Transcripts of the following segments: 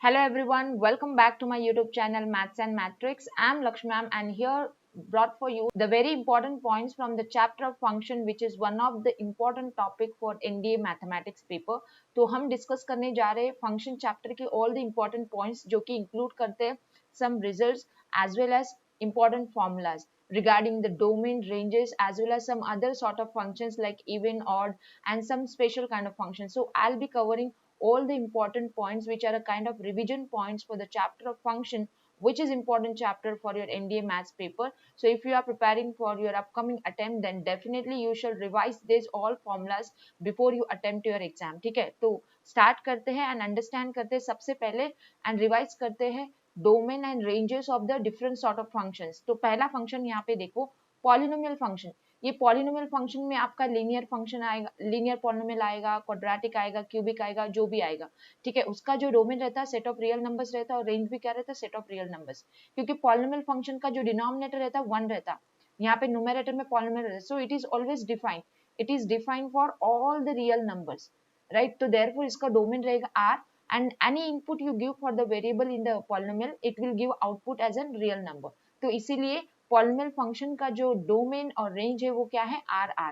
Hello everyone, welcome back to my YouTube channel Maths and Matrix. I am Lakshmi ma'am and here brought for you the very important points from the chapter of function which is one of the important topic for NDA mathematics paper. तो हम discuss करने जा रहे हैं function chapter के all the important points जो कि include करते हैं some results as well as important formulas regarding the domain ranges as well as some other sort of functions like even, odd and some special kind of functions. So I'll be covering all the important points which are a kind of revision points for the chapter of function which is important chapter for your NDA maths paper. So if you are preparing for your upcoming attempt then definitely you shall revise these all formulas before you attempt your exam. ठीक है, तो start करते हैं and understand करते हैं सबसे पहले and revise करते हैं domain and ranges of the different sort of functions. तो पहला function यहाँ पे देखो polynomial function. ये पॉलिनोमियल फंक्शन में आपका लीनियर फंक्शन आएगा, लीनियर पॉलिनोमियल आएगा, क्वाड्रेटिक आएगा, क्यूबिक आएगा, जो भी आएगा, ठीक है, उसका जो डोमेन रहता है सेट ऑफ रियल नंबर्स रहता है और रेंज भी क्या रहता है सेट ऑफ रियल नंबर्स, क्योंकि पॉलिनोमियल फंक्शन का जो डिनोमिनेटर रहता है 1 रहता है, यहाँ पे न्यूमरेटर में पॉलिनोमियल रहता है, so it is always defined, it is defined for all the real numbers, right. तो देयरफॉर इसका डोमेन रहेगा are and any input you give for the variable in the polynomial it will give output as a real number. तो इसीलिए polynomial function का जो domain और range है वो क्या है आर आर.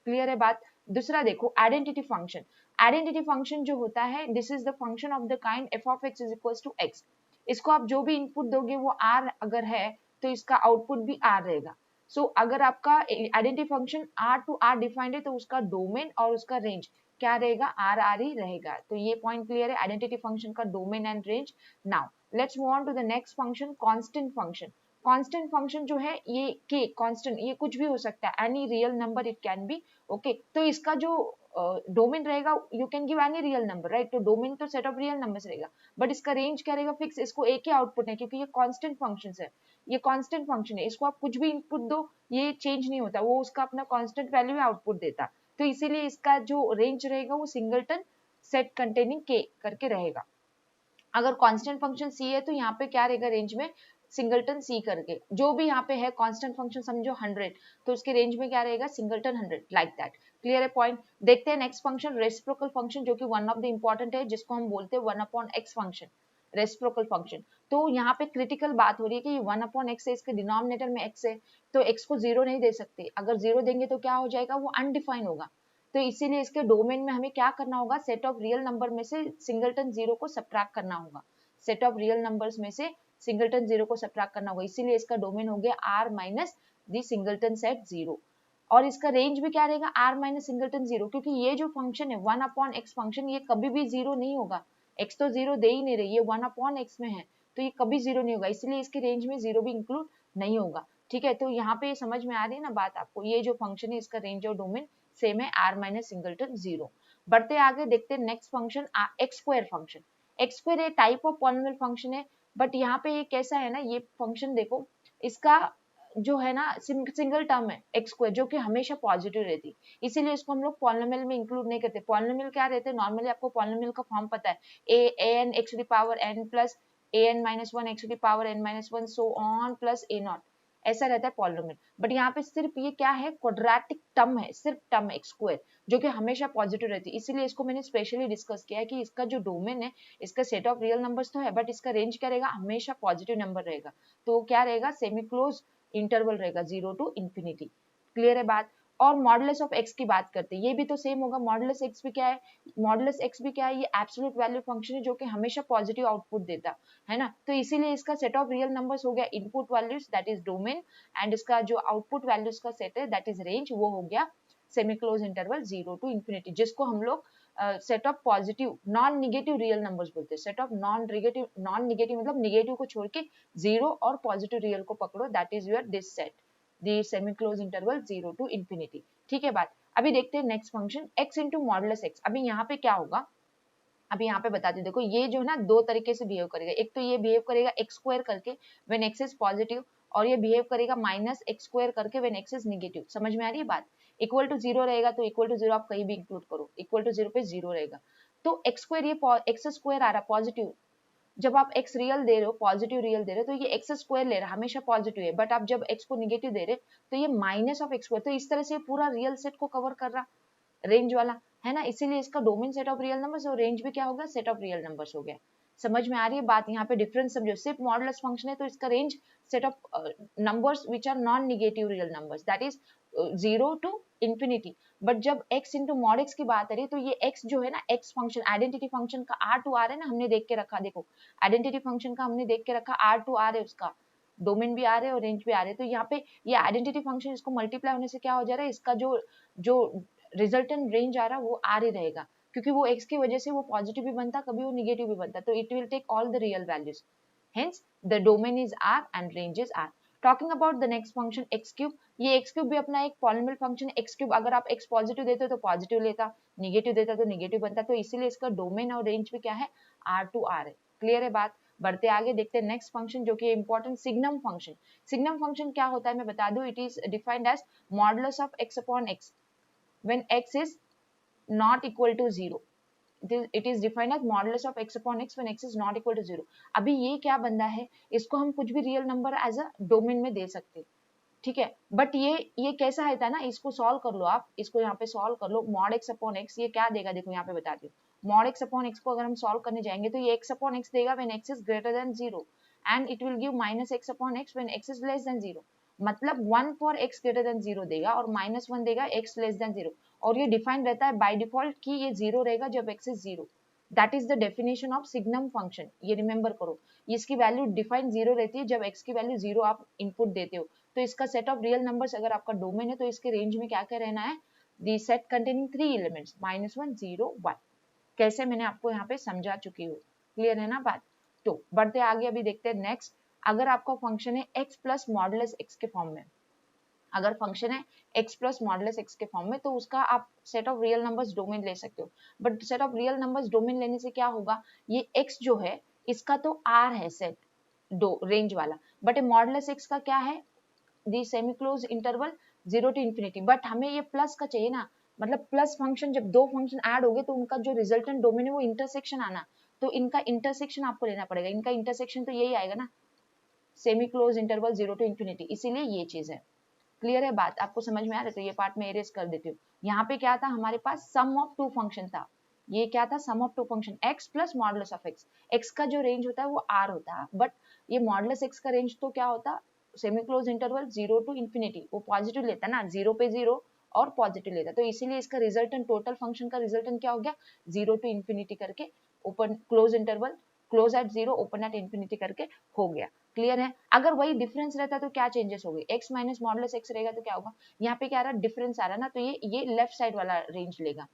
क्लियर है बात. दूसरा देखो आइडेंटिटी फंक्शन. आइडेंटिटी फंक्शन जो होता है this is the function of the kind f of x is equals to x. इसको आप जो भी इनपुट दोगे वो आर अगर है तो इसका आउटपुट भी आर रहेगा. सो अगर आपका identity function R to R defined है तो उसका डोमेन और उसका रेंज क्या रहेगा आर आर ही रहेगा. तो ये पॉइंट क्लियर है आइडेंटिटी फंक्शन का domain and range. Now let's move on to the next function constant function. Constant function जो है ये के कांस्टेंट ये कुछ भी हो सकता है any real number it can B okay. तो इसका जो डोमेन रहेगा you can give any real number right. तो डोमेन तो सेट ऑफ रियल नंबर्स रहेगा बट इसका रेंज क्या रहेगा फिक्स. इसको एक ही आउटपुट है क्योंकि ये कांस्टेंट फंक्शन है, ये कांस्टेंट फंक्शन है, इसको आप कुछ भी इनपुट दो ये चेंज नहीं होता, वो उसका अपना कांस्टेंट वैल्यू आउटपुट देता. तो इसीलिए इसका जो रेंज रहेगा वो सिंगलटन सेट कंटेनिंग के करके रहेगा. अगर कांस्टेंट फंक्शन सी है तो यहाँ पे क्या रहेगा रेंज में सिंगलटन सी करके. जो भी यहाँ पे है कांस्टेंट फंक्शन समझो 100 तो उसके रेंज में क्या रहेगा सिंगलटन 100 लाइक दैट. क्लियर है पॉइंट. देखते हैं नेक्स्ट फंक्शन रेसिप्रोकल फंक्शन जो कि वन ऑफ द इंपॉर्टेंट है जिसको हम बोलते हैं 1/x फंक्शन. रेसिप्रोकल फंक्शन तो यहाँ पे क्रिटिकल बात हो रही है कि 1/x है, इसके डिनोमिनेटर में x है तो x को 0 नहीं दे सकते. अगर 0 देंगे तो क्या हो जाएगा वो अनडिफाइन होगा. तो इसीलिए इसके डोमेन में हमें क्या करना होगा सेट ऑफ रियल नंबर में से सिंगलटन 0 को सबट्रैक्ट करना होगा. सेट ऑफ रियल नंबर्स में से सिंगलटन 0 को सबट्रैक्ट करना होगा. इसीलिए इसका डोमेन हो गया r minus the singleton set 0 और इसका रेंज भी क्या रहेगा r माइनस सिंगलटन 0 क्योंकि ये जो फंक्शन है 1/x फंक्शन ये कभी भी 0 नहीं होगा. x तो 0 दे ही नहीं रही, ये 1/x में है तो ये कभी 0 नहीं होगा, इसलिए इसके रेंज में 0 भी इंक्लूड नहीं होगा. ठीक है, तो यहाँ पे समझ में आ रही है ना बात आपको. ये जो फंक्शन है इसका रेंज और डोमेन सेम है r माइनस सिंगलटन 0. बढ़ते आगे देखते हैं next function x square function. X square एक टाइप ऑफ पॉलिनोमियल फंक्शन है बट यहाँ पे ये कैसा है ना ये फंक्शन देखो इसका जो है ना सिंगल टर्म है एक्स स्क्वायर जो कि हमेशा पॉजिटिव रहती है, इसीलिए इसको हम लोग पॉलिनोमियल में इंक्लूड नहीं करते. पॉलिनोमियल क्या रहते हैं नॉर्मली आपको पॉलिनोमियल का फॉर्म पता है an x to the power n plus an minus 1 x to the power n minus 1 so on plus a naught ऐसा रहता है पॉलिनोमियल. बट यहाँ पे सिर्फ ये क्या है क्वाड्रेटिक टर्म है, सिर्फ टर्म एक्स स्क्वायर जो कि हमेशा पॉजिटिव रहती है, इसीलिए इसको मैंने स्पेशली डिस्कस किया है कि इसका जो डोमेन है इसका सेट ऑफ रियल नंबर्स तो है बट इसका रेंज क्या रहेगा हमेशा पॉजिटिव नंबर रहेगा. तो क्या रहेगा सेमी क्लोज इंटरवल रहेगा 0 to infinity. क्लियर है बात. और मॉडुलस ऑफ x की बात करते हैं ये भी तो सेम होगा. मॉडुलस x भी क्या है, मॉडुलस x भी क्या है ये एब्सोल्यूट वैल्यू फंक्शन है जो कि हमेशा पॉजिटिव आउटपुट देता है ना. तो इसीलिए इसका सेट ऑफ रियल नंबर्स हो गया input values that is domain and इसका जो आउटपुट वैल्यूज का सेट है दैट इज रेंज वो हो गया semi close interval 0 to infinity जिसको हम लोग set of positive non negative real numbers बोलते हैं. सेट ऑफ नॉन निगेटिव मतलब निगेटिव को छोड़ के 0 और पॉजिटिव रियल को पकड़ो that is your this set the semi close interval 0 to infinity. ठीक है बात. अभी देखते हैं next function x into modulus x. अभी यहाँ पे क्या होगा अभी यहाँ पे बताती हूँ. देखो ये जो है ना दो तरीके से बिहेव करेगा. एक तो ये बिहेव करेगा एक्स स्क्वायर करके व्हेन x इज पॉजिटिव और ये बिहेव करेगा माइनस एक्स स्क्वायर करके व्हेन x इज नेगेटिव. समझ में आ रही है बात. इक्वल टू 0 रहेगा तो इक्वल टू 0 आप कहीं भी इंक्लूड करो, इक्वल टू 0 पे 0 रहेगा. तो एक्स स्क्वायर ये एक्स स्क्वायर आ रहा पॉजिटिव, जब आप x रियल दे रहे हो पॉजिटिव रियल दे रहे हो तो ये x स्क्वायर ले रहा है हमेशा पॉजिटिव है बट आप जब x को नेगेटिव दे रहे तो ये माइनस ऑफ x स्क्वायर. तो इस तरह से पूरा रियल सेट को कवर कर रहा रेंज वाला है ना, इसीलिए इसका domain set of real numbers और रेंज भी क्या होगा सेट ऑफ रियल नंबर्स हो गया. समझ में आ रही है बात? यहाँ पे डिफरेंस समझो, सिर्फ मॉडुलस फंक्शन है तो इसका range set of numbers which are non negative real numbers, that is 0 to infinity. But जब x इंटू मॉड x की बात करें तो ये x जो है ना, x फंक्शन आइडेंटिटी फंक्शन का r टू r है ना, हमने देख के रखा, देखो आइडेंटिटी फंक्शन का हमने देख के रखा, r टू r है उसका, डोमेन भी आ रहे और रेंज भी आ रहे, तो यहाँ पे ये आइडेंटिटी फंक्शन इसको मल्टीप्लाई होने से क्या हो जा रहा है, इसका जो जो रिजल्टेंट रेंज आ रहा है वो r ही रहेगा, क्योंकि वो x की वजह से वो पॉजिटिव भी बनता, कभी वो निगेटिव भी बनता, तो it will take all the real values, hence the domain is r and range is r. Talking about the next function x cube, ये x cube भी अपना एक पॉलिनोमियल फंक्शन है। x cube अगर आप x पॉजिटिव देते हो तो पॉजिटिव लेता, निगेटिव देता तो निगेटिव बनता, तो इसीलिए इसका डोमेन और रेंज भी क्या है, r टू r है। क्लियर है बात? बढ़ते आगे देखते हैं नेक्स्ट फंक्शन जो कि important signum function. Signum function क्या होता है मैं बता दूं, it is defined as modulus of x upon x when x is not equal to 0, it is defined as modulus of x upon x when x is not equal to 0. अभी ये क्या बंदा है, इसको हम कुछ भी real number as a domain में दे सकते हैं, ठीक है, बट ये कैसा है ना, इसको सॉल्व कर लो आप, इसको यहाँ पे सॉल्व कर लो, मॉड x अपॉन x ये क्या देगा, देखो यहाँ पे बताती हूँ, मॉड x अपॉन x को अगर हम सॉल्व करने जाएंगे तो ये x अपॉन x देगा when x is greater than 0 and it will give minus x upon x when x is less than 0, मतलब 1 फॉर x ग्रेटर देन 0 देगा और -1 देगा x लेस देन 0, और ये डिफाइन रहता है बाय डिफॉल्ट कि ये 0 रहेगा जब x is 0, that is the definition of signum function, ये रिमेंबर करो, इसकी वैल्यू डिफाइन 0 रहती है जब x की वैल्यू 0 आप इनपुट देते हो, तो इसका सेट ऑफ रियल नंबर्स अगर आपका डोमेन है तो इसके रेंज में क्या क्या रहना है, दी सेट कंटेनिंग 3 एलिमेंट्स -1 0 1, कैसे मैंने आपको यहाँ पे समझा चुकी हूँ, क्लियर है ना बात? तो बढ़ते आगे अभी देखते हैं नेक्स्ट, अगर आपका फंक्शन है x प्लस मॉडुलस x के फॉर्म में, अगर फंक्शन है x प्लस मॉडुलस x के फॉर्म में तो उसका आप set of real numbers domain ले सकते हो, but set of real numbers domain लेने से क्या होगा, ये x जो है इसका तो r है सेट दो रेंज वाला, बट मॉडुलस x का क्या है, the semi close interval 0 to infinity, but हमें ये प्लस का चाहिए ना, मतलब प्लस फंक्शन जब दो फंक्शन ऐड हो गए तो उनका जो रिजल्टेंट डोमेन है वो इंटरसेक्शन आना, तो इनका इंटरसेक्शन आपको लेना पड़ेगा, इनका इंटरसेक्शन तो यही आएगा ना, semi close interval 0 to infinity, इसीलिए ये चीज है। क्लियर है बात? आपको समझ में आ रहा है? तो ये पार्ट में एरेज कर देती हूँ। यहाँ पे क्या था हमारे पास, सम ऑफ टू फंक्शन था, ये क्या था, sum of two function x plus modulus of x, x का जो रेंज होता है वो r होता है, बट ये मॉडुलस x का रेंज तो क्या होता, semi close interval 0 to infinity, वो पॉजिटिव लेता ना, 0 पे 0 और पॉजिटिव लेता, तो इसीलिए इसका रिजल्टेंट टोटल फंक्शन का रिजल्टेंट क्या हो गया, 0 to infinity करके open close interval close at 0 open at infinity करके हो गया। क्लियर है? अगर वही डिफरेंस रहता तो क्या चेंजेस हो गए, x माइनस मॉडुलस x रहेगा तो क्या होगा, यहाँ पे क्या आ रहा, डिफरेंस आ रहा ना, तो ये लेफ्ट साइड वाला रेंज लेगा,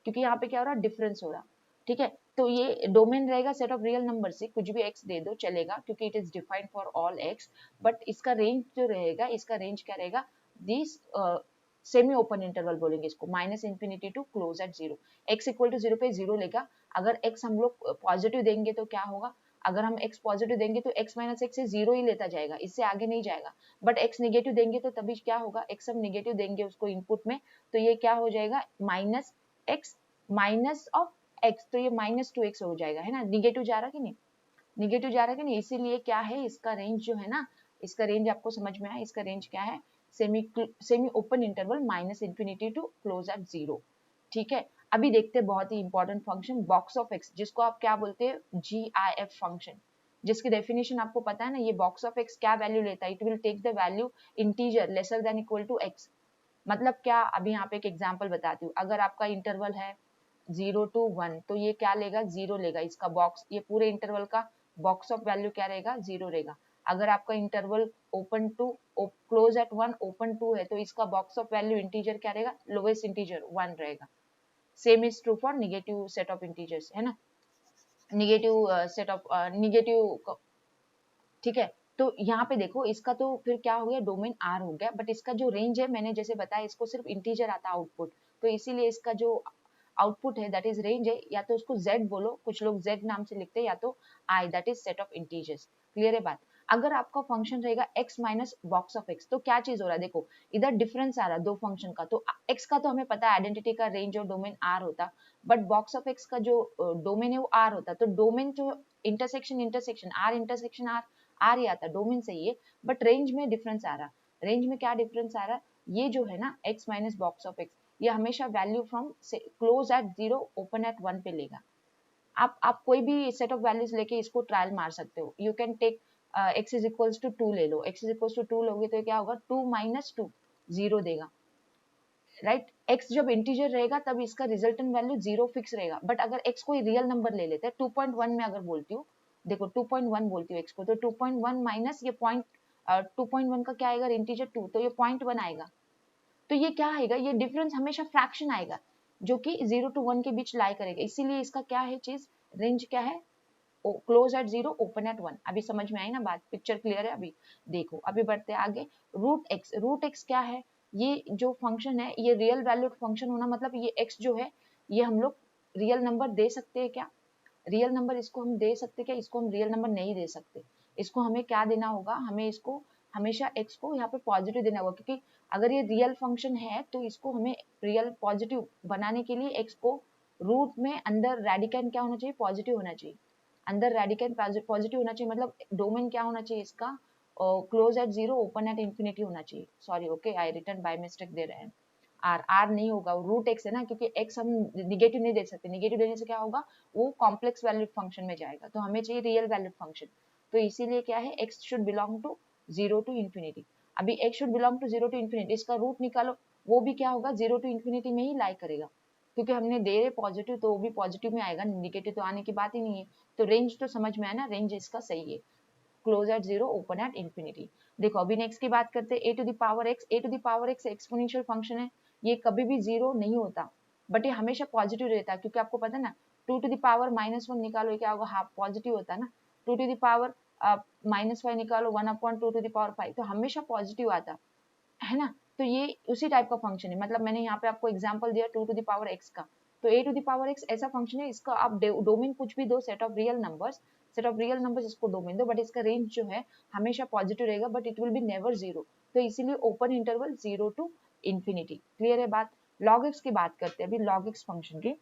क्योंकि यहाँ पे क्या हो रहा, डिफरेंस हो रहा, ठीक है, तो ये डोमेन रहेगा सेट ऑफ रियल नंबर से, कुछ भी x दे दो चलेगा क्योंकि it is defined for all x, but इसका रेंज जो रहेगा, इसका रेंज क्या रहेगा, दिस सेमी ओपन इंटरवल बोलेंगे इसको, minus infinity to close at 0, x equal to 0 पे 0 लेगा, अगर x हम लोग पॉजिटिव देंगे तो क्या होगा, अगर हम x पॉजिटिव देंगे तो x माइनस x से 0 ही लेता जाएगा, इससे आगे नहीं जाएगा, बट x नेगेटिव देंगे तो तभी क्या होगा, x हम नेगेटिव देंगे उसको इनपुट में, तो ये क्या हो जाएगा, minus x minus of x, तो ये माइनस 2x हो जाएगा, है ना, निगेटिव जा रहा कि नहीं, निगेटिव जा रहा कि नहीं, इसीलिए क्या है, इसका रेंज जो है ना, इसका रेंज आपको समझ में आया, इसका रेंज क्या है, semi open interval minus infinity to close at 0, ठीक है। अभी देखते हैं बहुत ही important function box of x, जिसको आप क्या बोलते हैं, GIF फंक्शन, जिसकी डेफिनेशन आपको पता है ना, ये बॉक्स ऑफ एक्स क्या वैल्यू लेता है, it will take the value integer lesser than equal to x, मतलब क्या, अभी यहाँ पे एक एग्जांपल बताती हूँ, अगर आपका इंटरवल है 0 to 1 तो ये क्या लेगा, 0 लेगा, इसका बॉक्स, ये पूरे इंटरवल का बॉक्स ऑफ वैल्यू क्या रहेगा, 0 रहेगा, अगर आपका interval open to close at 1 open to है तो इसका बॉक्स ऑफ वैल्यू इंटीजर क्या रहेगा, लोएस्ट इंटीजर 1 रहेगा, same is true for negative set of integers, है ना, निगेटिव सेट ऑफ निगेटिव, ठीक है। तो यहाँ पे देखो इसका तो फिर क्या हो गया, डोमेन R हो गया, बट इसका जो रेंज है मैंने जैसे बताया, इसको सिर्फ इंटीजर आता है आउटपुट, तो इसीलिए इसका जो आउटपुट है दैट इज रेंज है, या तो उसको Z बोलो, कुछ लोग Z नाम से लिखते हैं, या तो I that is set of integers. Clear है बात? अगर आपका फंक्शन रहेगा x minus box of x, तो क्या चीज हो रहा है, देखो इधर डिफरेंस आ रहा है दो फंक्शन का, तो x का तो हमें पता है आइडेंटिटी का रेंज और डोमेन R होता, बट बॉक्स ऑफ x का जो डोमेन है वो R होता, तो डोमेन जो intersection intersection R intersection R आ रही आता डोमेन से ये, बट रेंज में डिफरेंस आ रहा, रेंज में क्या डिफरेंस आ रहा, ये जो है ना x minus box of x, ये हमेशा value from close at 0 open eight 1 पे लेगा, आप कोई भी सेट ऑफ वैल्यूज लेके इसको ट्रायल मार सकते हो. You can take x is equals to 2 ले लो. x इज इक्वल्स टू 2 लोगे तो क्या होगा, 2 माइनस 2 0 देगा, राइट. x जब इंटीजर रहेगा तब इसका रिजल्टेंट वैल्यू 0 फिक्स रहेगा. बट अगर x कोई रियल नंबर ले लेते हैं, 2.1 में अगर बोलती हूँ, देखो 2.1 बोलती हूँ x को, तो 2.1 माइनस ये पॉइंट 2.1 का क्या आएगा, इंटीजर 2, तो ये 0.1 आएगा. तो ये क्या आएगा, ये डिफरेंस हमेशा फ्रैक्शन आएगा जो कि 0 to 1 के बीच लाई करेगा. इसीलिए इसका क्या है चीज, रेंज क्या है, क्लोज एट 0 ओपन एट 1. अभी समझ में आई ना बात, पिक्चर क्लियर है. अभी देखो, अभी बढ़ते आगे. रूट एक्स क्या है, ये जो फंक्शन है ये रियल वैल्यूड फंक्शन होना मतलब ये x जो है ये हम लोग रियल नंबर दे सकते हैं क्या, रियल नंबर इसको हम दे सकते क्या, इसको हम रियल नंबर नहीं दे सकते. इसको हमें क्या देना होगा, हमें इसको हमेशा x को यहाँ पे पॉजिटिव देना होगा, क्योंकि अगर ये रियल फंक्शन है तो इसको हमें रियल पॉजिटिव बनाने के लिए x को रूट में अंदर रेडिकैंड क्या होना चाहिए, पॉजिटिव होना चाहिए. अंदर रेडिकल पॉजिटिव होना चाहिए, मतलब डोमेन क्या होना चाहिए इसका, close at 0 open at infinity होना चाहिए. Sorry, okay, I return by mistake they रहे हैं. आर नहीं होगा, रूट एक्स है ना, क्योंकि एक्स हम निगेटिव नहीं दे सकते. निगेटिव देने से क्या होगा, वो कॉम्प्लेक्स वैल्यूड फंक्शन में जाएगा, तो हमें चाहिए रियल वैल्यूड फंक्शन. तो इसीलिए क्या है, x should belong to 0 to infinity. अभी x should belong to 0 to infinity, इसका रूट निकालो, वो भी क्या होगा, 0 टू इंफिनिटी में ही लाई करेगा, क्योंकि हमने दे रहे पॉजिटिव तो वो भी पॉजिटिव में आएगा, निगेटिव तो आने की बात ही नहीं है. तो रेंज तो समझ में आया ना, रेंज इसका सही है, close at 0 open at infinity. देखो अभी नेक्स्ट की बात करते हैं, a to the power x. a to the power x exponential function है, ये कभी भी 0 नहीं होता, बट ये हमेशा पॉजिटिव रहता है, क्योंकि आपको पता है ना, 2 टू द पावर -1 निकालो, क्या होगा, हाफ पॉजिटिव होता है ना. 2 टू द पावर -5 निकालो, 1/2 टू द पावर 5, तो हमेशा पॉजिटिव आता है ना. तो ये उसी टाइप का फंक्शन है, मतलब मैंने यहाँ पे आपको एग्जांपल दिया 2 टू द पावर x का. तो a to the power x ऐसा फंक्शन है, इसका आप डोमेन कुछ भी दो, सेट ऑफ रियल नंबर्स इसको डोमेन दो, बट इसका रेंज जो है हमेशा पॉजिटिव रहेगा, but it will be never 0. तो इसीलिए open interval 0 to infinity. Clear है बात. log x की बात करते हैं अभी, log x फंक्शन की.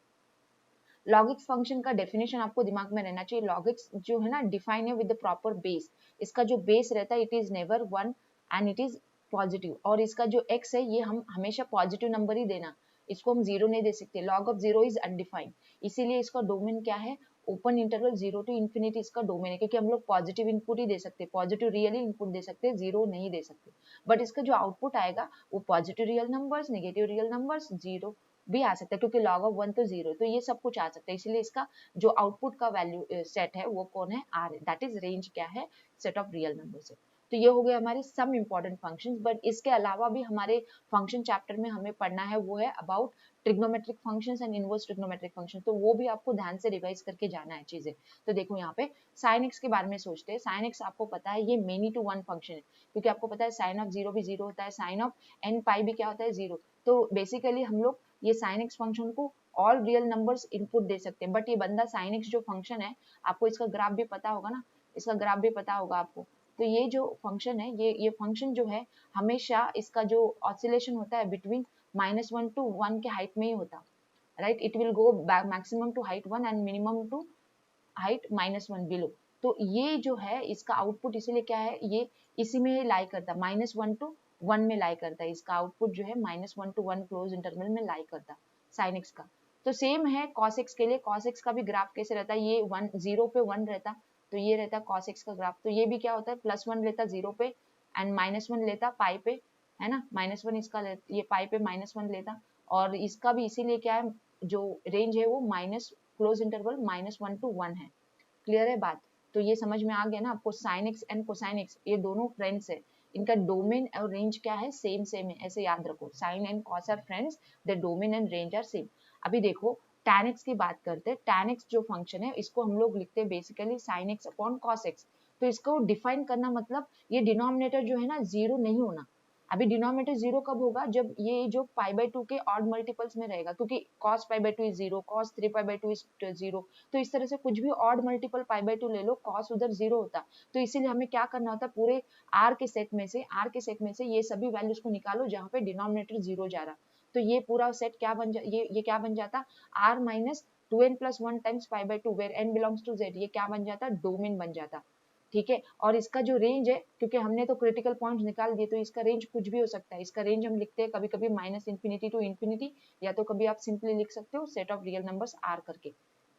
log x फंक्शन का डेफिनेशन आपको दिमाग में रहना चाहिए. log x जो है ना, डिफाइन है विद द प्रॉपर बेस. इसका जो बेस रहता है, it is never 1 and it is positive. और इसका जो x है, ये हम हमेशा पॉजिटिव नंबर ही देना, इसको हम 0 नहीं दे सकते. log ऑफ 0 इज अनडिफाइंड, इसीलिए इसका डोमेन क्या है, ओपन इंटरवल 0 टू इंफिनिटी इसका डोमेन है, क्योंकि हम लोग पॉजिटिव इनपुट ही दे सकते हैं, पॉजिटिव रियल ही इनपुट दे सकते हैं, 0 नहीं दे सकते. बट इसका जो आउटपुट आएगा वो positive real numbers, negative real numbers, 0 भी आ सकता है, क्योंकि log ऑफ 1 तो 0, तो ये सब कुछ आ सकता है. इसलिए इसका जो आउटपुट का वैल्यू सेट है वो कौन है, आर है. दैट इज रेंज क्या है, सेट ऑफ रियल नंबर से. तो ये हो गए हमारे सम इम्पॉर्टेंट फंक्शंस. बट इसके अलावा भी हमारे फंक्शन चैप्टर में हमें पढ़ना है, वो है about trigonometric functions and inverse trigonometric function. तो वो भी आपको ध्यान से रिवाइज करके जाना है चीजें. तो देखो यहाँ पे साइन एक्स के बारे में सोचते हैं. साइन एक्स आपको पता है ये मेनी टू वन फंक्शन है, क्योंकि आपको पता है साइन ऑफ 0 भी 0 होता है, साइन ऑफ एन पाई भी क्या होता है, 0. तो बेसिकली हम लोग ये sin x फंक्शन को ऑल रियल नंबर्स इनपुट दे सकते हैं. बट ये बंदा sin x जो फंक्शन है, आपको इसका ग्राफ भी पता होगा ना, इसका ग्राफ भी पता होगा आपको. तो ये जो फंक्शन है, ये फंक्शन जो है हमेशा इसका जो ऑसिलेशन होता है बिटवीन -1 to 1 के हाइट में ही होता, right. It will go maximum to height 1 and minimum to height -1 below. तो ये जो है इसका आउटपुट इसीलिए क्या है, ये इसी में लाई करता है, -1 to 1 में लाई करता है. इसका आउटपुट जो है -1 to 1 क्लोज इंटरवल में लाई करता साइन एक्स का. तो सेम है कॉस एक्स के लिए. कॉस एक्स का भी ग्राफ कैसे रहता है, ये 1 0 पे 1 रहता, तो ये रहता कॉस एक्स का ग्राफ. तो ये भी क्या होता है, +1 लेता 0 पे एंड -1 लेता पाई पे, है ना. -1 इसका ये पाई पे -1 लेता. और इसका भी इसीलिए क्या है, जो रेंज है वो माइनस क्लोज इंटरवल -1 to 1 है. क्लियर है बात. तो ये समझ में आ गया ना आपको, sine x and cosine x ये दोनों फ्रेंड्स है, इनका डोमेन और रेंज क्या है, सेम है, ऐसे याद रखो. Sine and cos are friends, the domain and range are same. अभी देखो tan x की बात करते हैं. tan x जो फंक्शन है इसको हम लोग लिखते हैं basically sin x upon cos x. तो इसको डिफाइन करना मतलब ये डिनोमिनेटर जो है ना 0 नहीं होना. अभी डिनोमिनेटर 0 कब होगा, जब ये जो π/2 के ऑड मल्टीपल्स में रहेगा, क्योंकि cos π/2 इज 0, cos 3π/2 इज 0. तो इस तरह से कुछ भी ऑड मल्टीपल π/2 ले लो, cos उधर 0 होता. तो इसीलिए हमें क्या करना होता है, पूरे r के सेट में से ये सभी वैल्यूज को निकालो जहाँ पे डिनोमिनेटर 0 जा रहा. तो ये पूरा सेट क्या बन जा, ये क्या बन जाता, r minus 2n+1 times π/2 where n belongs to z. ये क्या बन जाता, डोमेन बन जाता. ठीक है. और इसका जो रेंज है, क्योंकि हमने तो क्रिटिकल पॉइंट्स निकाल दिए, तो इसका रेंज कुछ भी हो सकता है. इसका रेंज हम लिखते हैं कभी कभी -∞ to ∞, या तो कभी आप सिंपली लिख सकते हो set of real numbers R करके.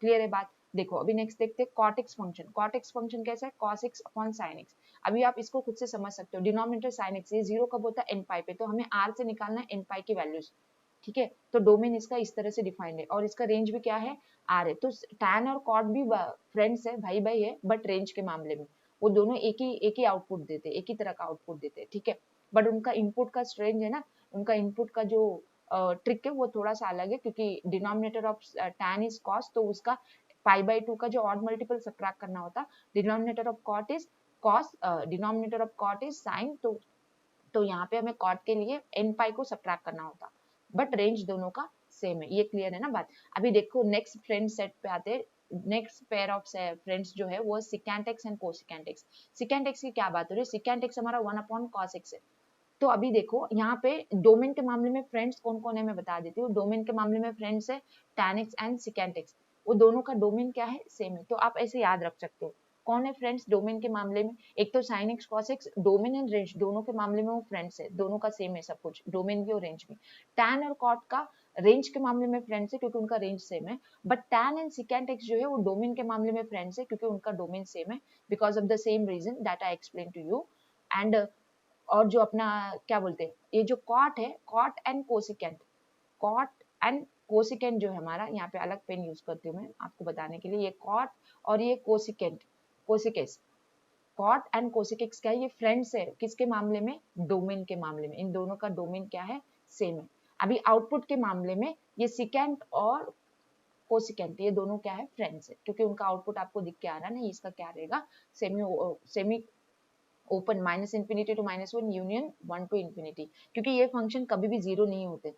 क्लियर है बात. देखो अभी नेक्स्ट देखते हैं cot x function. cot x function कैसा है, cos x upon sin x। अभी आप इसको खुद से समझ सकते हो, डिनोमिनेटर sin x, ये जीरो कब होता है, n पाई पे, तो हमें r से निकालना है n पाई की वैल्यूज, ठीक है। तो डोमेन इसका इस तरह से डिफाइंड है और इसका रेंज भी क्या है, r है। तो tan और cot भी फ्रेंड्स है, भाई भाई है, बट रेंज के मामले में वो दोनों एक ही आउटपुट देते, एक ही तरह का आउटपुट देते, ठीक है। बट उनका इनपुट का रेंज है ना, उनका इनपुट का जो ट्रिक है वो थोड़ा सा अलग है, क्योंकि denominator of tan is cos, तो उसका पाई बाई 2 का जो ऑड मल्टीपल सब्ट्रैक्ट करना होता, denominator of cot is cos, denominator of cot is sin, तो यहाँ पे हमें cot के लिए n पाई को सब्ट्रैक्ट करना होता, बट रेंज दोनों का सेम है। ये क्लियर है ना बात। अभी देखो नेक्स्ट फ्रेंड सेट पे आते हैं। नेक्स्ट पेयर ऑफ फ्रेंड्स जो है वो secant x and cosecant x. Secant x की क्या बात हो रही है, सिकेंट एक्स हमारा 1 अपॉन कॉस एक्स है। तो अभी देखो यहाँ पे डोमेन के मामले में फ्रेंड्स कौन कौन है मैं बता देती हूँ। डोमेन के मामले में फ्रेंड्स है tan x and secant x, वो दोनों का डोमेन क्या है, सेम है। तो आप ऐसे याद रख सकते हो कौन है फ्रेंड्स डोमेन के मामले में, एक तो sin x cos x, domain and range दोनों के मामले में वो फ्रेंड्स है, दोनों का सेम है सब कुछ, डोमेन भी और रेंज भी। tan और cot का रेंज के मामले में फ्रेंड्स है क्योंकि उनका रेंज सेम है, but tan and secant x जो है वो डोमेन के मामले में फ्रेंड्स है क्योंकि उनका डोमेन सेम है, because of the same reason that I explain to you. And और जो अपना क्या बोलते हैं, ये जो कॉट है, cot and cosecant, cot and cosecant जो है हमारा, यहाँ पे अलग पेन यूज करती हूँ मैं आपको बताने के लिए, ये कॉट और ये कोसिकेंट, कोसिकेस, कॉट एंड कोसिकेक्स क्या है, ये फ्रेंड्स है किसके मामले में, डोमेन के मामले में। इन दोनों का डोमेन क्या है, सेम है। अभी आउटपुट के मामले में ये सिकेंट और कोसिकेंट ये दोनों क्या है, फ्रेंड्स है, क्योंकि उनका आउटपुट आपको दिख के आ रहा है ना, इसका क्या रहेगा, semi semi open minus infinity to minus one union one to infinity, क्योंकि ये फंक्शन कभी भी जीरो नहीं होते,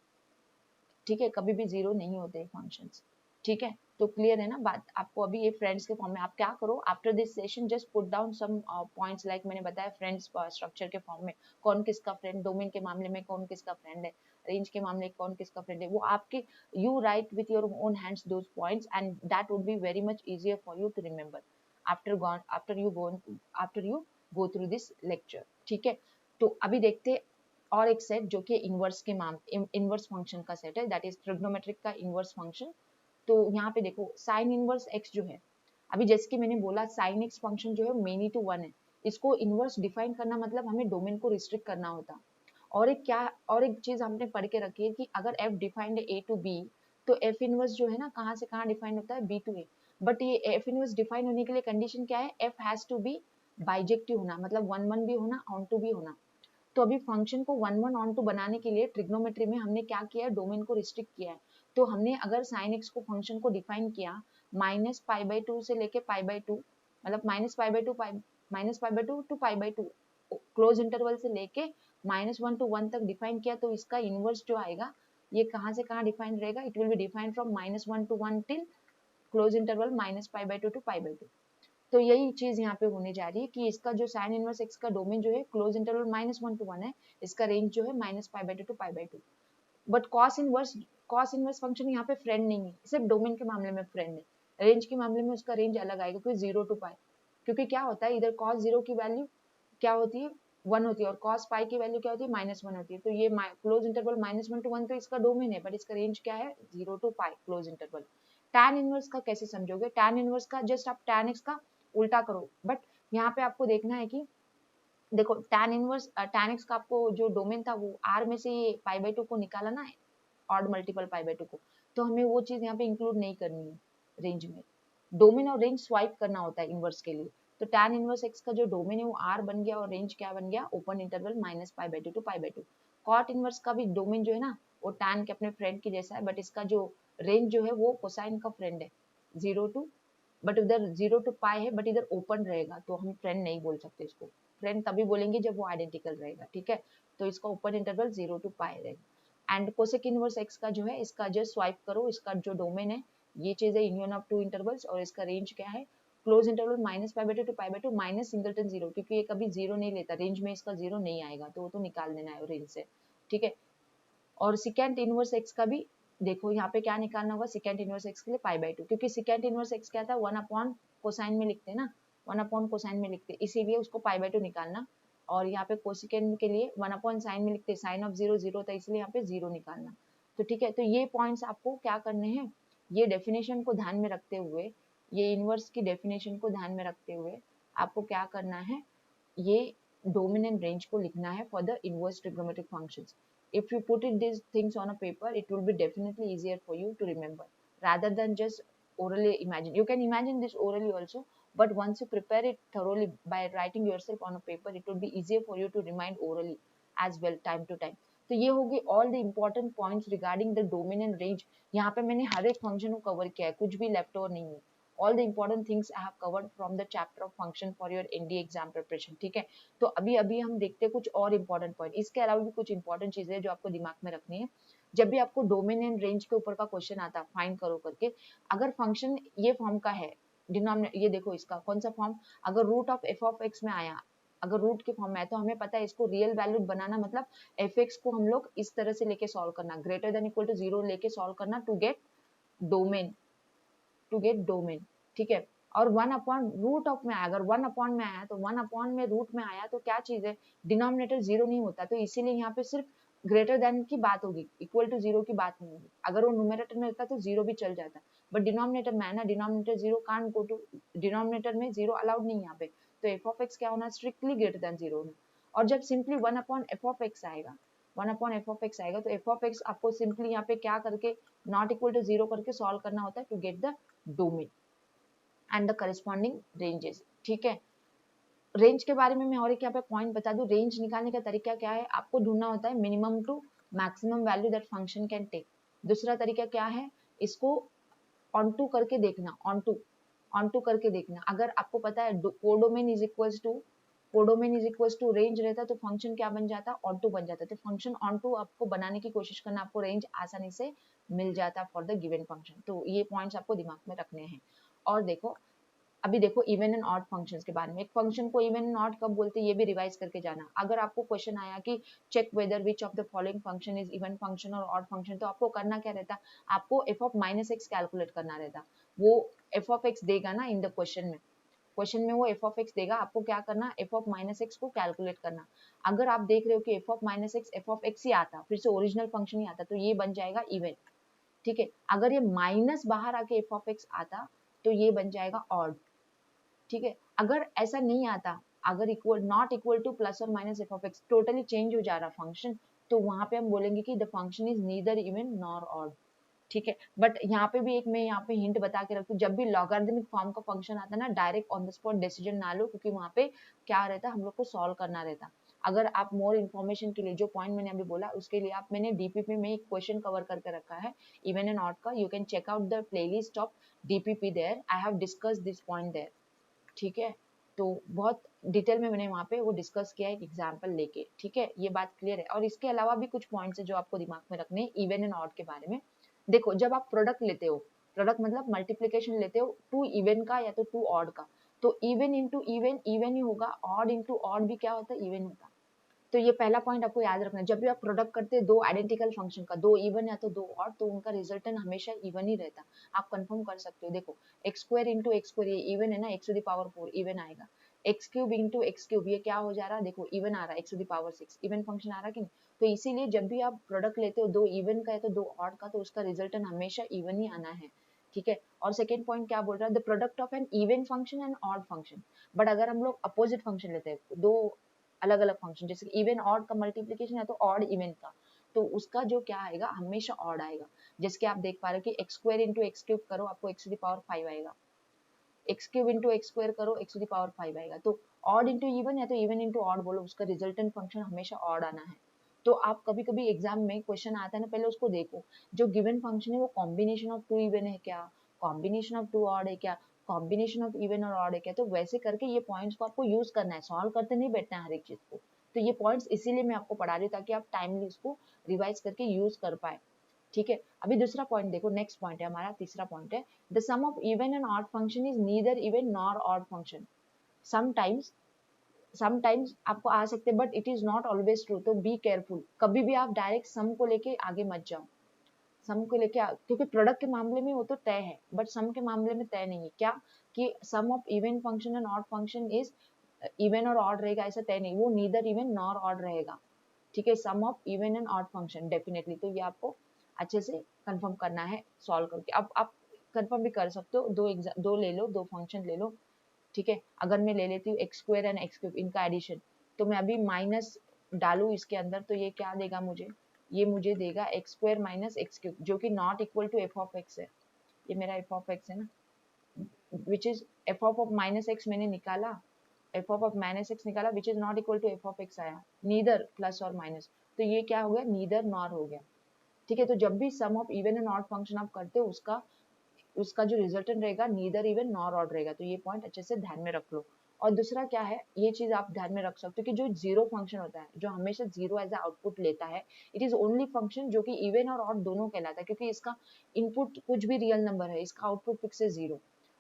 ठीक है, कभी भी जीरो नहीं होते फंक्शंस, ठीक है। तो क्लियर है ना बात आपको। अभी ये फ्रेंड्स के फॉर्म में आप क्या करो, after this session just put down some points, like मैंने बताया फ्रेंड्स स्ट्रक्चर के फॉर्म में कौन किसका फ्रेंड, डोमेन के मामले में कौन किसका फ्रेंड है, रेंज के मामले में कौन किसका फ्रेंड है, वो आपके you write with your own hands those points and that would be very much easier for you to remember after you go through this lecture, ठीक है। तो अभी देखते और एक सेट जो कि इनवर्स के इनवर्स फंक्शन का सेट है, दैट इज ट्रिग्नोमेट्रिक का इनवर्स फंक्शन। तो यहाँ पे देखो साइन इनवर्स एक्स जो है, अभी जैसे कि मैंने बोला साइन एक्स फंक्शन जो है मेनी टू वन है, इसको इनवर्स डिफाइन करना मतलब हमें डोमेन को रिस्ट्रिक्ट करना होता। और एक क्या, और एक चीज हमने पढ़ के रखी है कि अगर एफ डिफाइंड है ए टू बी, तो एफ इनवर्स जो है ना कहाँ से कहाँ डिफाइंड होता है, बी टू ए। बट ये एफ इनवर्स डिफाइन होने के लिए कंडीशन क्या है, f has to be bijective होना, मतलब वन वन भी होना, ऑन टू भी होना। तो अभी फंक्शन को वन वन ऑन टू बनाने के लिए ट्रिग्नोमेट्री में हमने क्या किया है, डोमेन को रिस्ट्रिक्ट किया है। तो हमने अगर साइन एक्स को फंक्शन को डिफाइन किया माइनस पाई बाई टू से लेके पाई बाई टू, मतलब minus pi by to pi by to close interval से लेके -1 to 1 तक डिफाइन किया, तो इसका इनवर्स जो आएगा ये कहाँ से कहाँ डिफाइन रहेगा, it will be defined from -1 to 1 till close interval minus pi by two to pi by two. तो यही चीज यहाँ पे होने जा रही है कि इसका जो साइन इनवर्स एक्स का डोमेन जो है क्लोज इंटरवल -1 to 1 है, इसका रेंज जो है minus pi by two to pi by two. But cos inverse function यहाँ पे फ्रेंड नहीं है, सिर्फ डोमेन के मामले में फ्रेंड है, रेंज के मामले में उसका रेंज अलग आएगा, क्योंकि 0 to पाई, क्योंकि क्या होता है इधर कॉस जीरो की वैल्यू क्या होती है, 1 होती है, और कॉस पाई की वैल्यू क्या होती है, -1 होती है। तो ये क्लोज इंटरवल -1 to 1 तो इसका डोमेन है, बट इसका रेंज क्या है, 0 to pi close interval. tan inverse का कैसे समझोगे, tan इनवर्स का जस्ट आप tan x का उल्टा करो, बट यहाँ पे आपको देखना है कि देखो tan x का आपको जो डोमेन था वो r में से ये पाई बाई टू को निकाला ना, odd multiple pi by to को, तो हमें वो चीज यहाँ पे इंक्लूड नहीं करनी है रेंज में, डोमेन और रेंज स्वाइप करना होता है इनवर्स के लिए। तो tan इनवर्स x का जो डोमेन है वो r बन गया और रेंज क्या बन गया, open interval minus pi by two to pi by two. Cot inverse का भी डोमेन जो है ना वो tan के अपने फ्रेंड के जैसा है, बट इसका जो रेंज जो है वो कोसाइन का फ्रेंड है, 0 टू, बट उधर 0 टू पाई है, बट इधर ओपन रहेगा, तो हम फ्रेंड नहीं बोल सकते इसको, फ्रेंड तभी बोलेंगे जब वो आइडेंटिकल रहेगा, ठीक है। तो इसका ओपन इंटरवल 0 टू पाई रहेगा। एंड कोसेक इनवर्स एक्स का जो है, इसका जस्ट स्वाइप करो, इसका जो डोमेन है ये चीज है, यूनियन ऑफ टू इंटरवल्स, और इसका रेंज क्या है, close interval minus pi by two to pi by two minus singleton zero, क्योंकि ये कभी जीरो नहीं लेता, रेंज में इसका जीरो नहीं आएगा, तो वो तो निकाल देना है रेंज से, ठीक है। और सिकेंट इनवर्स एक्स का भी देखो यहाँ पे क्या निकालना होगा, सिकेंट इनवर्स एक्स के लिए पाई बाई टू, क्योंकि सिकेंट इनवर्स एक्स क्या था, 1 अपॉन कोसाइन में लिखते हैं ना, 1 अपॉन कोसाइन में लिखते हैं, इसीलिए उसको पाई बाई टू निकालना। और यहाँ पे कोसिकेंट के लिए 1 अपॉन साइन में लिखते हैं, साइन ऑफ जीरो जीरो था, इसलिए यहाँ पे जीरो निकालना। तो ठीक है, तो ये पॉइंट्स आपको क्या करने हैं, ये डेफिनेशन को ध्यान में रखते हुए ये इनवर्स की डेफिनेशन को ध्यान में रखते हुए आपको क्या करना है, ये डोमेन एंड रेंज को लिखना है for the inverse trigonometric functions. If you put it these things on a paper, it will be definitely easier for you to remember rather than just orally imagine. You can imagine this orally also, but once you prepare it thoroughly by writing yourself on a paper, it will be easier for you to remind orally as well time to time. तो ये होगी all the important points regarding the domain and range. यहाँ पे मैंने हर एक function को cover किया है, कुछ भी लेफ्ट ओवर नहीं है. All the important things I have covered from the chapter of function for your NDA exam preparation. ठीक है, तो अभी अभी हम देखते हैं कुछ और इंपॉर्टेंट पॉइंट. इसके अलावा भी कुछ इंपॉर्टेंट चीजें हैं जो आपको दिमाग में रखनी है. जब भी आपको डोमेन एंड रेंज के ऊपर का क्वेश्चन आता फाइंड करो करके, अगर फंक्शन ये फॉर्म का है, डिनोमिनेटर ये देखो इसका कौन सा फॉर्म, अगर root of f of x में आया, अगर रूट के फॉर्म में आया तो हमें पता है इसको रियल वैल्यू बनाना, मतलब एफ एक्स को हम लोग इस तरह से लेके सॉल्व करना, ग्रेटर देन इक्वल टू 0 लेके सॉल्व करना टू गेट डोमेन, ठीक है. और 1 अपॉन रूट ऑफ में आया, अगर 1 अपॉन में आया तो 1 अपॉन में रूट में आया तो क्या चीज है, डिनोमिनेटर 0 नहीं होता, तो इसीलिए यहाँ पे सिर्फ ग्रेटर देन की बात होगी, इक्वल टू 0 की बात नहीं होगी. अगर वो न्यूमरेटर में होता तो 0 भी चल जाता, बट डिनोमिनेटर में है ना, denominator 0 can't go to, denominator में 0 अलाउड नहीं यहाँ पे, तो एफ ऑफ एक्स क्या होना, स्ट्रिक्टली ग्रेटर देन 0 होना. और जब simply 1 upon F of x आएगा, 1 अपॉन एफ ऑफ एक्स आएगा तो एफ ऑफ एक्स आपको सिंपली यहाँ पे क्या करके नॉट इक्वल टू 0 करके सॉल्व करना होता है to get the domain and the corresponding ranges. ठीक है, रेंज के बारे में मैं और एक यहाँ पे पॉइंट बता दूं. रेंज निकालने का तरीका क्या है, आपको ढूंढना होता है minimum to maximum value that function can take. दूसरा तरीका क्या है, इसको ऑन टू करके देखना, ऑन टू करके देखना. अगर आपको पता है codomain is equals to range रहता तो फंक्शन क्या बन जाता, ऑन टू बन जाता. तो फंक्शन ऑन टू आपको बनाने की कोशिश करना, आपको रेंज आसानी से मिल जाता फॉर द गिवन फंक्शन. तो ये पॉइंट्स आपको दिमाग में रखने हैं. और देखो अभी देखो इवन एंड ऑड फंक्शंस के बारे में. एक फंक्शन को इवन एंड ऑड कब बोलते हैं ये भी रिवाइज करके जाना. अगर आपको क्वेश्चन आया कि check whether which of the following function is even function और ऑड फंक्शन, तो आपको करना क्या रहता, आपको f of minus x calculate करना रहता. वो एफ ऑफ एक्स देगा ना इन द क्वेश्चन में वो एफ ऑफ एक्स देगा, आपको क्या करना, एफ ऑफ माइनस एक्स को कैलकुलेट करना. अगर आप देख रहे हो कि f of minus x f of x ही आता, फिर से ओरिजिनल फंक्शन ही आता, तो ये बन जाएगा इवन. ठीक है, अगर ये माइनस बाहर आके एफ ऑफ एक्स आता तो ये बन जाएगा ऑड. ठीक है, अगर ऐसा नहीं आता, अगर equal not equal to plus और minus f of x, totally change हो जा रहा फंक्शन, तो वहां पे हम बोलेंगे कि the function is neither even nor odd. ठीक है, बट यहाँ पे भी एक मैं यहाँ पे हिंट बता के रखती हूँ, जब भी लॉगरिथमिक फॉर्म का फंक्शन आता है ना, direct on the spot decision ना लो, क्योंकि वहाँ पे क्या रहता है, हम लोग को सॉल्व करना रहता. अगर आप मोर इन्फॉर्मेशन के लिए जो पॉइंट मैंने अभी बोला उसके लिए आप, मैंने डीपीपी में एक क्वेश्चन कवर करके रखा है इवन एंड ऑड का, you can check out the playlist of DPP there, I have discuss this point there. ठीक है, तो बहुत डिटेल में मैंने वहाँ पे वो डिस्कस किया एक एग्जाम्पल लेके. ठीक है, ये बात क्लियर है. और इसके अलावा भी कुछ पॉइंट्स है जो आपको दिमाग में रखने हैं इवन एंड ऑड के बारे में. देखो जब आप प्रोडक्ट लेते हो, प्रोडक्ट मतलब मल्टीप्लीकेशन लेते हो टू इवन का या तो टू ऑड का, तो even into even even he होगा, ऑड इंटू ऑड भी क्या होता है, इवन होता. तो ये पहला पॉइंट आपको याद रखना है. जब भी आप प्रोडक्ट करते हैं दो आइडेंटिकल फंक्शन का, दो इवन या तो दो ऑड, तो उनका रिजल्टेंट हमेशा इवन ही रहता. आप कंफर्म कर सकते हो. देखो x square into x square, ये इवन है ना, x to the power 4 even आएगा. X cube into x cube, ये क्या हो जा रहा है, देखो इवन आ रहा है, x to the power 6 even function आ रहा है कि नहीं. तो इसीलिए जब भी आप प्रोडक्ट लेते हो दो इवन का या तो दो ऑड का, तो उसका रिजल्टेंट हमेशा इवन ही आना है. ठीक है, और सेकेंड पॉइंट क्या बोल रहा है, the product of an even function and odd function. But अगर हम लोग अपोजिट फंक्शन लेते हैं, दो अलग अलग फंक्शन, जैसे इवन ऑड का मल्टीप्लीकेशन है तो ऑड इवन का, तो उसका जो क्या आएगा, हमेशा ऑड आएगा. जैसे कि आप देख पा रहे हो कि x square into x cube करो, आपको एक्स टू द पावर 5 आएगा. X cube into x square करो, एक्स टू द पावर 5 आएगा. तो ऑड इंटू इवन या तो इवन इंटू ऑड बोलो, उसका रिजल्टेंट फंक्शन हमेशा ऑड आना है. तो आप कभी कभी एग्जाम में क्वेश्चन आता है ना, पहले उसको देखो जो गिवन फंक्शन है वो कॉम्बिनेशन ऑफ टू इवन है क्या, कॉम्बिनेशन ऑफ टू ऑड है क्या, कॉम्बिनेशन ऑफ इवन और ऑड है क्या. तो वैसे करके ये पॉइंट्स को आपको यूज करना है, सॉल्व करते नहीं बैठना है हर एक चीज को. तो ये पॉइंट्स इसीलिए मैं आपको पढ़ा रही हूँ ताकि आप टाइमली इसको रिवाइज करके यूज कर पाए. ठीक है, अभी दूसरा पॉइंट देखो, नेक्स्ट पॉइंट है हमारा, तीसरा पॉइंट है the sum of even and odd function is neither even nor odd function. Sometimes आपको आ सकते हैं, but it is not always true. तो बी केयरफुल, कभी भी आप डायरेक्ट सम को लेके आगे मत जाओ. सम को लेके क्योंकि प्रोडक्ट के मामले में वो तो तय है, बट सम के मामले में तय नहीं है. क्या कि sum of even function and odd function is even और ऑड रहेगा, ऐसा तय नहीं, वो नीदर इवन नॉर ऑड रहेगा. ठीक है, sum of even and odd function definitely. तो ये आपको अच्छे से कंफर्म करना है सॉल्व करके. अब कंफर्म भी कर सकते हो, दो ले लो, दो फंक्शन ले लो, ठीक है। अगर मैं ले लेती हूँ x square and x cube, इनका एडिशन, तो मैं अभी माइनस डालू इसके अंदर, तो ये क्या देगा मुझे, ये मुझे देगा x square minus x cube, जो कि not equal to f of x है। ये मेरा एफ ऑफ एक्स है ना, which is f of minus x मैंने निकाला, एफ ऑफ माइनस एक्स निकाला, which is not equal to f of x आया, नीदर प्लस और माइनस, तो ये क्या हो गया, नीदर नॉर हो गया, ठीक है। तो जब भी sum of even and odd function आप करते हो, उसका उसका जो रिजल्टेंट रहेगा नीदर इवन नॉर ऑड रहेगा, तो ये पॉइंट अच्छे से ध्यान में रख लो। और दूसरा क्या है, ये चीज आप ध्यान में रख सकते हो कि जो जीरो फंक्शन होता है, जो हमेशा जीरो एज आउटपुट लेता है, इट इज ओनली फंक्शन जो कि इवन और ऑड दोनों कहलाता है, क्योंकि इसका इनपुट कुछ भी रियल नंबर है, इसका आउटपुट फिक्स है जीरो,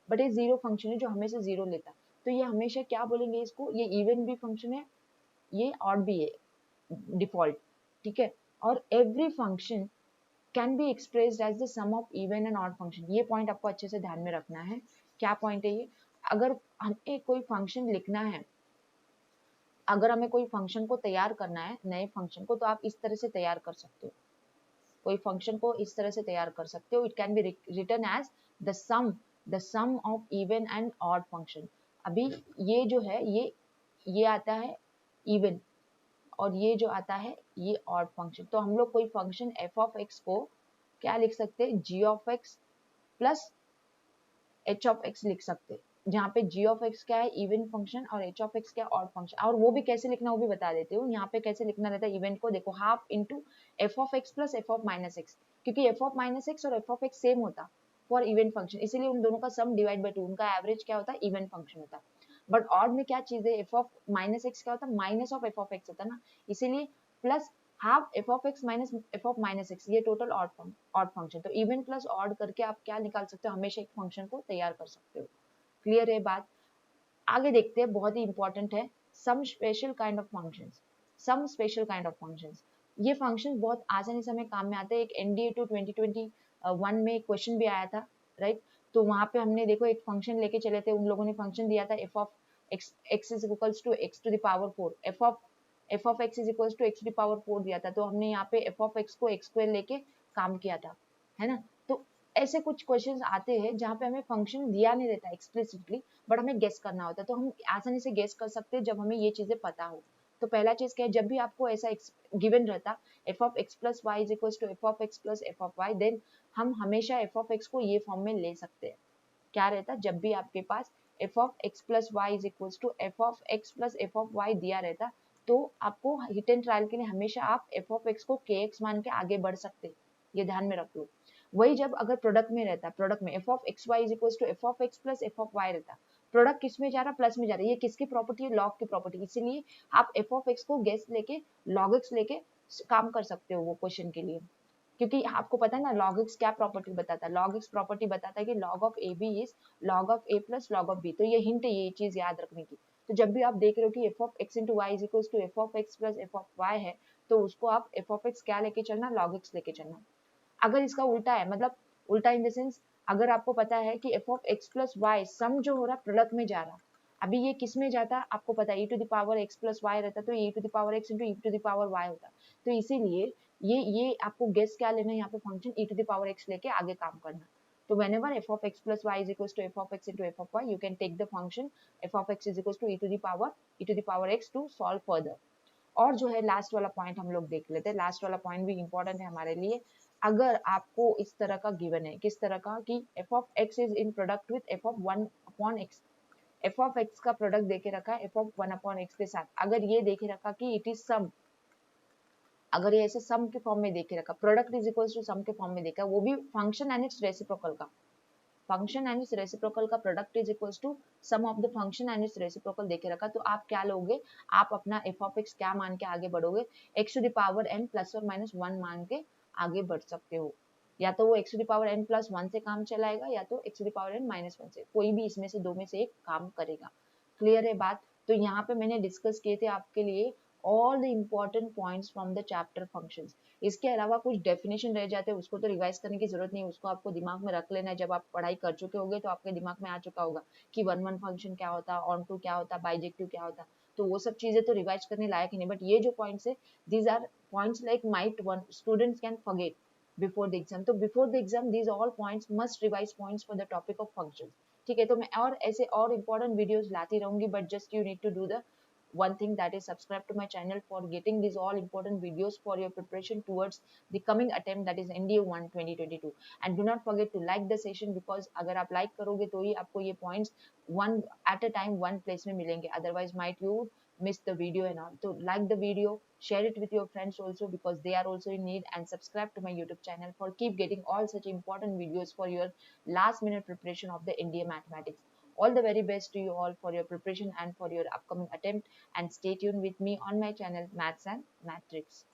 बट ये जीरो फंक्शन है जो हमेशा जीरो लेता है, तो ये हमेशा क्या बोलेंगे इसको, ये इवन भी फंक्शन है, ये ऑड भी है डिफॉल्ट, ठीक है। और every function can be expressed as the sum of even and odd function, ये पॉइंट आपको अच्छे से ध्यान में रखना है। क्या पॉइंट है ये, अगर हमें कोई फंक्शन लिखना है, अगर हमें कोई फंक्शन को तैयार करना है, नए फंक्शन को, तो आप इस तरह से तैयार कर सकते हो, कोई फंक्शन को इस तरह से तैयार कर सकते हो, it can be written as the sum of even and odd function. अभी ये जो है, ये आता है इवन, और ये जो आता है ये ऑड फंक्शन, तो हम लोग कोई फंक्शन एफ ऑफ एक्स को क्या लिख सकते हैं, g of x plus h of x लिख सकते हैं, जहाँ पे जी ऑफ एक्स क्या है, इवन फंक्शन, और एच ऑफ एक्स क्या है, ऑड फंक्शन। और वो भी कैसे लिखना, वो भी बता देती हूँ। यहाँ पे कैसे लिखना रहता है इवेंट को, देखो half into F of x plus f of minus x, क्योंकि एफ ऑफ माइनस एक्स और एफ ऑफ एक्स सेम होता फॉर इवन फंक्शन, इसीलिए उन दोनों का सम डिवाइड बाई टू, उनका एवरेज क्या होता है, इवन फंक्शन होता है। बट ऑड में क्या चीज है, एफ ऑफ माइनस एक्स क्या होता है, minus of f of x होता है ना, इसीलिए plus half F of x minus f of minus x, ये टोटल ऑड फंक्शन। तो इवन प्लस ऑड करके आप क्या निकाल सकते हो, हमेशा एक फंक्शन को तैयार कर सकते हो। क्लियर है बात। आगे देखते हैं, बहुत ही इंपॉर्टेंट है, some special kind of functions. Some special kind of functions, ये फंक्शन बहुत आसानी से हमें काम में आते हैं। एक एनडीए टू 2021 में क्वेश्चन भी आया था, राइट। तो वहां पे हमने देखो एक फंक्शन लेके चले थे, उन लोगों ने फंक्शन दिया था f of x is equals to x to the power 4, f of x is equals to x to the power 4 दिया था, तो हमने यहाँ पे एफ ऑफ एक्स को एक्स स्क्वायर लेके काम किया था, है ना। तो ऐसे कुछ क्वेश्चंस आते हैं जहाँ पे हमें फंक्शन दिया नहीं रहता एक्सप्लिसिटली, बट हमें गेस करना होता है, तो हम आसानी से गेस कर सकते हैं जब हमें ये चीजें पता हो। तो पहला चीज क्या है, जब भी आपको ऐसा गिवन रहता f of x plus y is equals to f of x plus f of y, then हम हमेशा एफ ऑफ एक्स को ये फॉर्म में ले सकते हैं। क्या रहता, जब भी आपके पास f of x plus y is equals to f of x plus f of y दिया रहता, तो आपको हिट एंड ट्रायल के लिए हमेशा आप एफ ऑफ एक्स को के एक्स मान के आगे बढ़ सकते, ये ध्यान में रख लो। वही जब अगर प्रोडक्ट में रहता, प्रोडक्ट में f of x y is equals to f of x plus f of y रहता, प्रोडक्ट किस में जा रहा, प्लस में जा रहा है, ये किसकी प्रॉपर्टी है, लॉग की प्रॉपर्टी, इसीलिए आप एफ ऑफ एक्स को गेस लेके लॉग एक्स लेके काम कर सकते हो वो क्वेश्चन के लिए, क्योंकि आपको पता है ना लॉग एक्स क्या प्रॉपर्टी बताता है, लॉग एक्स प्रॉपर्टी बताता है कि log of a b is log of a plus log of b, तो ये हिंट है, ये चीज याद रखने की। तो जब भी आप देख रहे हो कि f of x into y is equal to f of x plus f of y है, तो उसको आप एफ ऑफ एक्स क्या लेके चलना, लॉग एक्स लेके चलना। अगर इसका उल्टा है, मतलब उल्टा इन द सेंस, अगर आपको पता है कि f of x plus y sum जो हो रहा प्रोडक्ट में जा रहा, अभी ये किस में जाता आपको पता है, e to the power x plus y रहता, तो e to the power x into e to the power y होता, तो इसीलिए ये आपको गेस क्या लेना है, यहाँ पे function e to the power x लेके आगे काम करना। तो whenever f of x plus y is equals to f of x into f of y, you can take the function f of x is equals to e to the power x to solve further। और जो है last वाला point हम लोग देख लेते हैं, last वाला पॉइंट भी इंपॉर्टेंट है हमारे लिए। अगर आपको इस तरह का गिवन है, किस तरह का, कि f of x is in product with f of 1 upon x, F of x का प्रोडक्ट देके रखा है एफ ऑफ 1 अपॉन एक्स के साथ, अगर ये देखे रखा कि इट इज सम, अगर ये ऐसे सम के फॉर्म में देखे रखा, product is equals to sum के फॉर्म में देखा, वो भी फंक्शन एंड इट्स रेसिप्रोकल का, फंक्शन एंड इट्स रेसिप्रोकल का product is equals to sum of the function and its reciprocal देके रखा, तो आप क्या लोगे, आप अपना एफ ऑफ एक्स क्या मान के आगे बढ़ोगे, x to the power n plus और माइनस 1 मान के आगे बढ़ सकते हो। या तो वो x to the power n plus 1 से काम चलाएगा, या तो x to the power n minus 1 से, कोई भी इसमें से दो में से एक काम करेगा। क्लियर है बात। तो यहाँ पे मैंने डिस्कस किए थे आपके लिए all the important points from the chapter functions. इसके अलावा कुछ डेफिनेशन रह जाते हैं, उसको तो रिवाइज करने की जरूरत नहीं, उसको आपको दिमाग में रख लेना है, जब आप पढ़ाई कर चुके होंगे तो आपके दिमाग में आ चुका होगा कि वन वन फंक्शन क्या होता, ऑन टू क्या होता, बाइजेक्टिव क्या होता, तो वो सब चीजें तो रिवाइज करने लायक ही नहीं। बट ये जो पॉइंट्स है, these are points like might one students can forget, before the exam. तो before the exam these all points must revise points for the topic of function. ठीक है, तो मैं और ऐसे और इंपॉर्टेंट वीडियोस लाती रहूंगी, but just you need to do the one thing, that is subscribe to my channel for getting these all important videos for your preparation towards the coming attempt, that is NDA 1 2022. And do not forget to like the session, because अगर आप like करोगे तो ही आपको ये points one at a time one place में मिलेंगे, otherwise might you miss the video and all. So like the video, share it with your friends also, because they are also in need, and subscribe to my YouTube channel for keep getting all such important videos for your last minute preparation of the NDA mathematics. All the very best to you all for your preparation and for your upcoming attempt, and stay tuned with me on my channel Maths and Matrix.